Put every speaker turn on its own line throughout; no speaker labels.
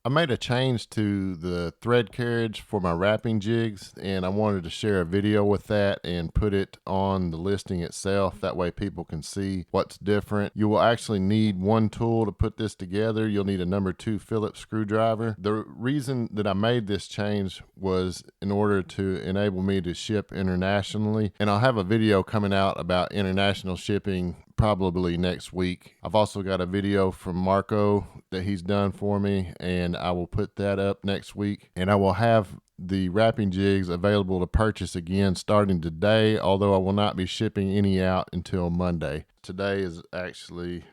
I made a change to the thread carriage for my wrapping jigs, and I wanted to share a video with that and put it on the listing itself. That way people can see what's different. You will actually need one tool to put this together. You'll need a number 2 Phillips screwdriver. The reason that I made this change was in order to enable me to ship internationally, and I'll have a video coming out about international shipping probably next week. I've also got a video from Marco that he's done for me, and I will put that up next week. And I will have the wrapping jigs available to purchase again starting today, although I will not be shipping any out until Monday. Today is actually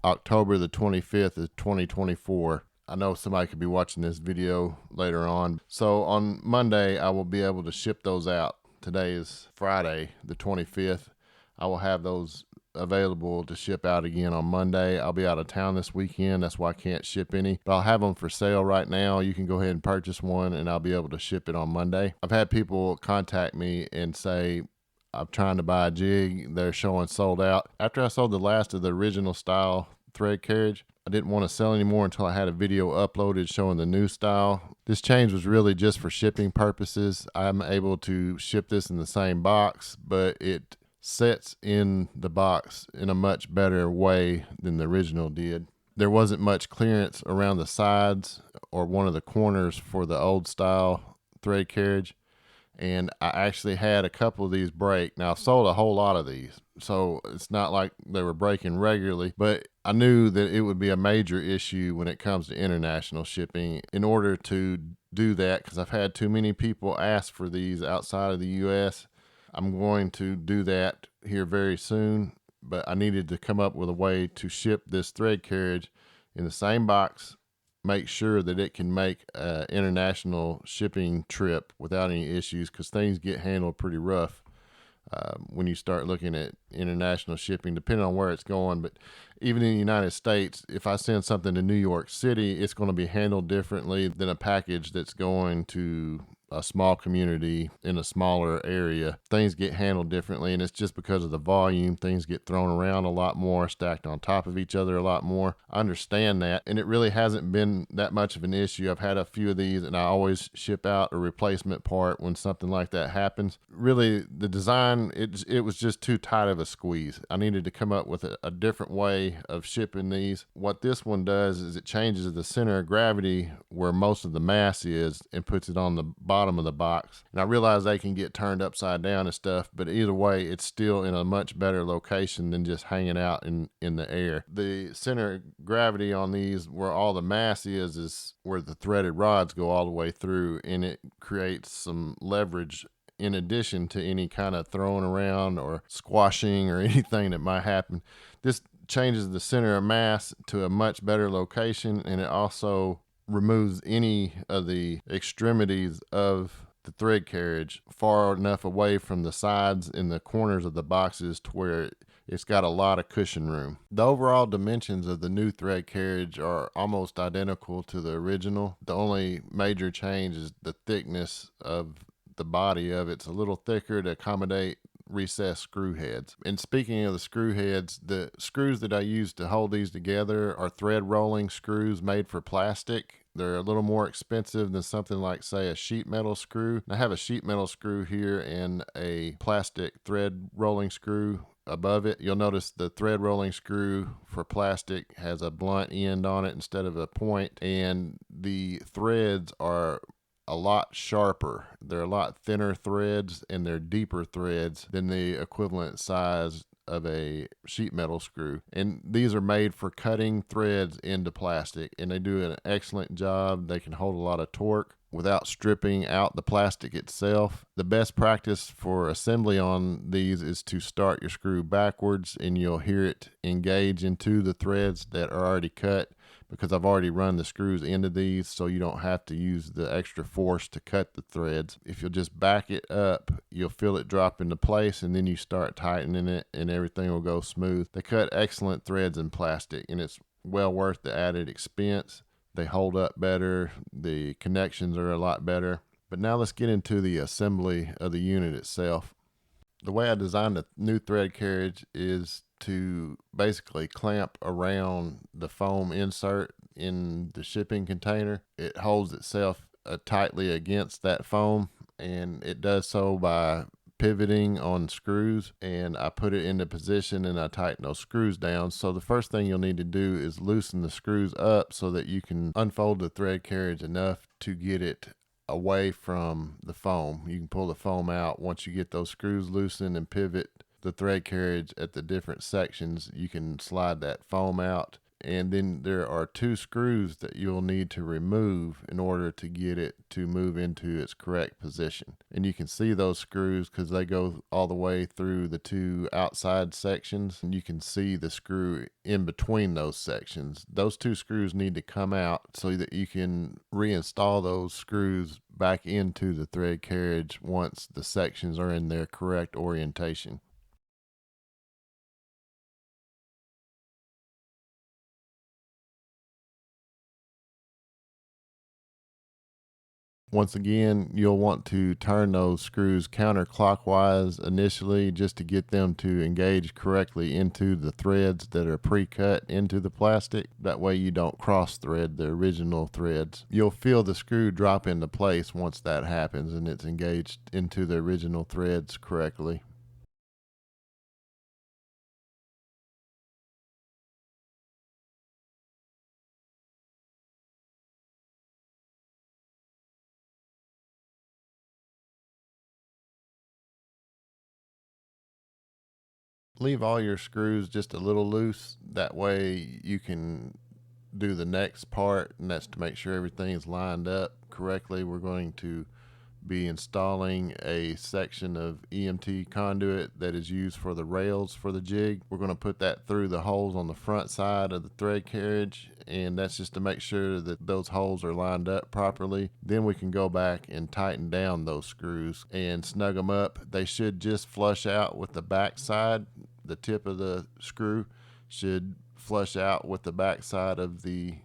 October the 25th of 2024. I know somebody could be watching this video later on. So on Monday, I will be able to ship those out. Today is Friday the 25th. I will have those available to ship out again on Monday. I'll be out of town this weekend. That's why I can't ship any, but I'll have them for sale right now. You can go ahead and purchase one and I'll be able to ship it on Monday. I've had people contact me and say, I'm trying to buy a jig. They're showing sold out. After I sold the last of the original style thread carriage, I didn't want to sell anymore until I had a video uploaded showing the new style. This change was really just for shipping purposes. I'm able to ship this in the same box, but it sets in the box in a much better way than the original did. There wasn't much clearance around the sides or one of the corners for the old style thread carriage, and I actually had a couple of these break. Now, I've sold a whole lot of these, so it's not like they were breaking regularly, but I knew that it would be a major issue when it comes to international shipping. In order to do that, because I've had too many people ask for these outside of the US, I'm going to do that here very soon, but I needed to come up with a way to ship this thread carriage in the same box, make sure that it can make an international shipping trip without any issues, because things get handled pretty rough when you start looking at international shipping, depending on where it's going. But even in the United States, if I send something to New York City, it's going to be handled differently than a package that's going to a small community in a smaller area. Things get handled differently, and it's just because of the volume. Things get thrown around a lot more, stacked on top of each other a lot more. I understand that, and it really hasn't been that much of an issue. I've had a few of these, and I always ship out a replacement part when something like that happens. Really, the design, it was just too tight of a squeeze. I needed to come up with a different way of shipping these. What this one does is it changes the center of gravity where most of the mass is and puts it on the bottom of the box. And I realize they can get turned upside down and stuff, but either way, it's still in a much better location than just hanging out in the air. The center of gravity on these, where all the mass is where the threaded rods go all the way through, and it creates some leverage in addition to any kind of throwing around or squashing or anything that might happen. This changes the center of mass to a much better location, and it also removes any of the extremities of the thread carriage far enough away from the sides and the corners of the boxes to where it's got a lot of cushion room. The overall dimensions of the new thread carriage are almost identical to the original. The only major change is the thickness of the body of it. It's a little thicker to accommodate recessed screw heads. And speaking of the screw heads, the screws that I use to hold these together are thread rolling screws made for plastic. They're a little more expensive than something like, say, a sheet metal screw. I have a sheet metal screw here and a plastic thread rolling screw above it. You'll notice the thread rolling screw for plastic has a blunt end on it instead of a point, and the threads are a lot sharper. They're a lot thinner threads, and they're deeper threads than the equivalent size of a sheet metal screw. And these are made for cutting threads into plastic, and they do an excellent job. They can hold a lot of torque without stripping out the plastic itself. The best practice for assembly on these is to start your screw backwards, and you'll hear it engage into the threads that are already cut, because I've already run the screws into these, so you don't have to use the extra force to cut the threads. If you'll just back it up, you'll feel it drop into place, and then you start tightening it and everything will go smooth. They cut excellent threads in plastic, and it's well worth the added expense. They hold up better. The connections are a lot better. But now let's get into the assembly of the unit itself. The way I designed the new thread carriage is to basically clamp around the foam insert in the shipping container, it holds itself tightly against that foam, and it does so by pivoting on screws. And I put it into position and I tighten those screws down. So the first thing you'll need to do is loosen the screws up so that you can unfold the thread carriage enough to get it away from the foam. You can pull the foam out. Once you get those screws loosened and pivot the thread carriage at the different sections, you can slide that foam out. And then there are 2 screws that you'll need to remove in order to get it to move into its correct position. And you can see those screws because they go all the way through the 2 outside sections, and you can see the screw in between those sections. Those 2 screws need to come out so that you can reinstall those screws back into the thread carriage once the sections are in their correct orientation. Once again, you'll want to turn those screws counterclockwise initially just to get them to engage correctly into the threads that are pre-cut into the plastic. That way you don't cross thread the original threads. You'll feel the screw drop into place once that happens and it's engaged into the original threads correctly. Leave all your screws just a little loose. That way you can do the next part, and that's to make sure everything is lined up correctly. We're going to be installing a section of EMT conduit that is used for the rails for the jig. We're going to put that through the holes on the front side of the thread carriage, and that's just to make sure that those holes are lined up properly. Then we can go back and tighten down those screws and snug them up. They should just flush out with the back side. The tip of the screw should flush out with the back side of the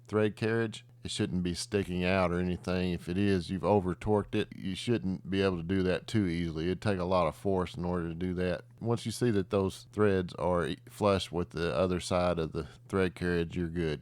thread carriage. It shouldn't be sticking out or anything. If it is, you've over torqued it. You shouldn't be able to do that too easily. It'd take a lot of force in order to do that. Once you see that those threads are flush with the other side of the thread carriage, you're good.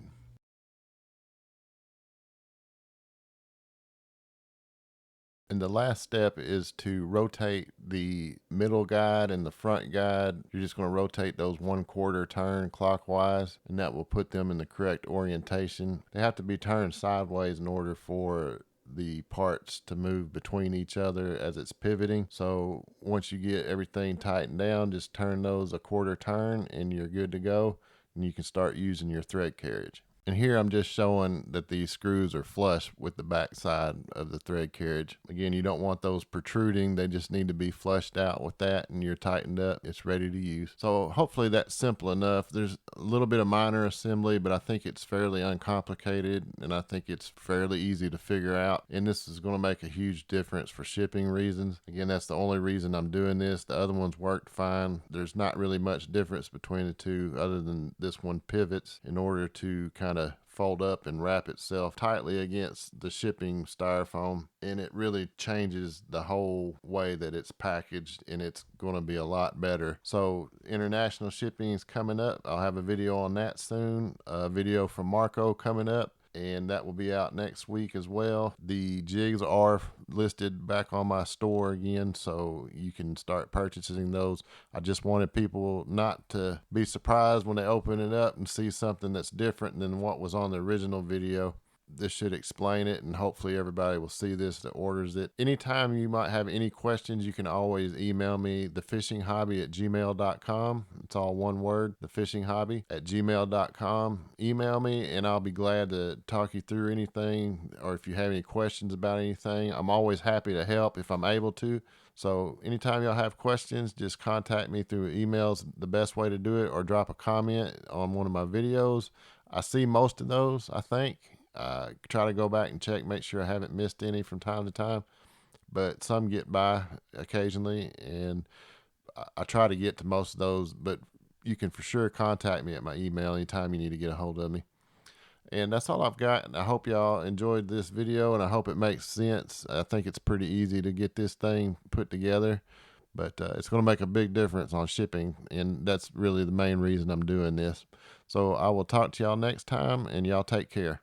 And the last step is to rotate the middle guide and the front guide. You're just going to rotate those 1/4 turn clockwise, and that will put them in the correct orientation. They have to be turned sideways in order for the parts to move between each other as it's pivoting. So once you get everything tightened down, just turn those a 1/4 turn and you're good to go. And you can start using your thread carriage. And here I'm just showing that these screws are flush with the back side of the thread carriage. Again, you don't want those protruding. They just need to be flushed out with that, and you're tightened up. It's ready to use. So hopefully that's simple enough. There's a little bit of minor assembly, but I think it's fairly uncomplicated, and I think it's fairly easy to figure out. And this is going to make a huge difference for shipping reasons. Again, that's the only reason I'm doing this. The other ones worked fine. There's not really much difference between the two other than this one pivots in order to kind of fold up and wrap itself tightly against the shipping styrofoam, and it really changes the whole way that it's packaged, and it's going to be a lot better. So international shipping is coming up. I'll have a video on that soon, a video from Marco coming up, and that will be out next week as well. The jigs are listed back on my store again, so you can start purchasing those. I just wanted people not to be surprised when they open it up and see something that's different than what was on the original video. This should explain it, and hobby everybody will see this that orders it. Anytime you might have any questions, you can always email me, thefishinghobby@gmail.com. It's all one word, thefishinghobby@gmail.com. Email me, and I'll be glad to talk you through anything, or if you have any questions about anything, I'm always happy to help if I'm able to. So anytime y'all have questions, just contact me through emails, the best way to do it, or drop a comment on one of my videos. I see most of those, I think. Try to go back and check, make sure I haven't missed any from time to time, but some get by occasionally, and I try to get to most of those, but you can for sure contact me at my email anytime you need to get a hold of me. And that's all I've got. And I hope y'all enjoyed this video, and I hope it makes sense. I think it's pretty easy to get this thing put together, but it's going to make a big difference on shipping, and that's really the main reason I'm doing this. So I will talk to y'all next time, and y'all take care.